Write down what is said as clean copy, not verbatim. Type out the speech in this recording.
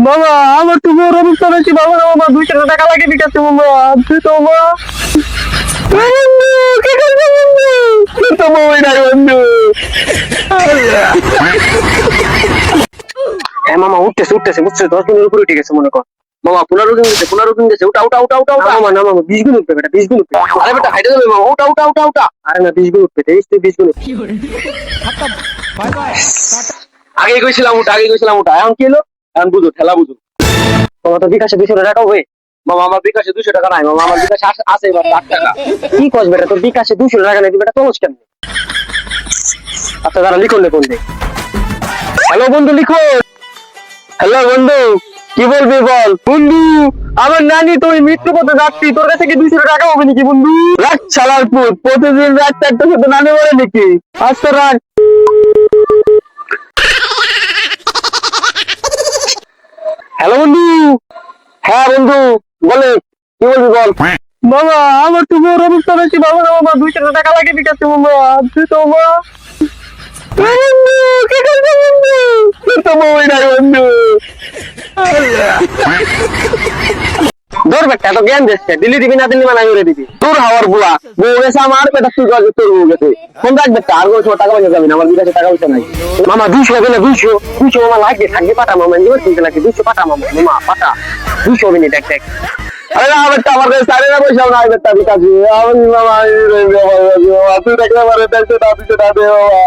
বাবা আমার তো বড় অবস্থা হয়েছে বাবা, আমার 200 টাকা লাগে বিকাশে বাবা, তুই তো বাবা কি করবো বন্ধু, তুই তো বাবাই নাই বন্ধু। হ্যাঁ মামা উঠতেছে উঠতেছে বুঝছে, 10 দিনের উপরে উঠে গেছে মনে কর। মামা 15 দিন গেছে উঠা উঠা উঠা উঠা উঠা। মামা না মামা 20 গুণ উঠবে বেটা, 20 গুণ উঠবে। আরে বেটা হাইটে যাবে মামা, উঠা উঠা উঠা উঠা। আরে না 20 গুণ উঠবে, 23 গুণ উঠবে। আগে কইছিলাম উঠা, আগে কইছিলাম উঠা, এখন কি হলো? এখন বুঝো ঠেলা বুঝো। তোমার তো বিকাশে 200 টাকা হবে মামা, আমার বিকাশে 200 টাকা নাই মামা, আমার বিকাশে আছে এবার 8 টাকা। কি কস বেটা, তোর বিকাশে 200 টাকা নেই, বেটা চলছ কেমন? আচ্ছা দাঁড়া লিখুন লিখুন দে। হ্যালো বন্ধু লিখো। হ্যালো বন্ধু, কি বলবি বল বন্ধু। আমার নানি তো ওই মৃত্যু পথে যাচ্ছি, তোর কাছে কি 200 টাকা হবে নাকি বন্ধু? রাখ শালার পুত, প্রতিদিন রাত 4টার সাথে নানি বলে নাকি? আচ্ছা রাখ। হ্যালো বন্ধু। হ্যাঁ বন্ধু বলে, কি বলবি বল। বাবা আমার তো বড় অবস্থা হয়েছে বাবা, আমার 200 টাকা লাগে বিকাশে বাবা, তুই তো বাবা কি করবো বন্ধু, তুই তো বাবাই নাই বন্ধু। তোর বেটা তো জ্ঞান দিচ্ছে, দিলি দিবি না দিলি মানা করে দিবি। তোর হাওয়ার বুয়া বউ গেছে আমার বেটা, তুই গেছে তোর বউ গেছে। ফোন রাখ বেটা, আর কোনো টাকা পয়সা যাবি না, আমার বিকাশে টাকা পয়সা নাই। মামা 200 হবে না, 200 মামা লাগবে, থাকবে পাঠা মামা, এবার কিনতে লাগে 200 পাঠা মামা, মামা পাঠা 200 হবে না, দেখ দেখ। আরে না বেটা আমার কাছে 4 পয়সাও নাই বেটা বিকাশে, আমি মামা তুই দেখলে আমার দেখতে না 200 টাকা দে বাবা।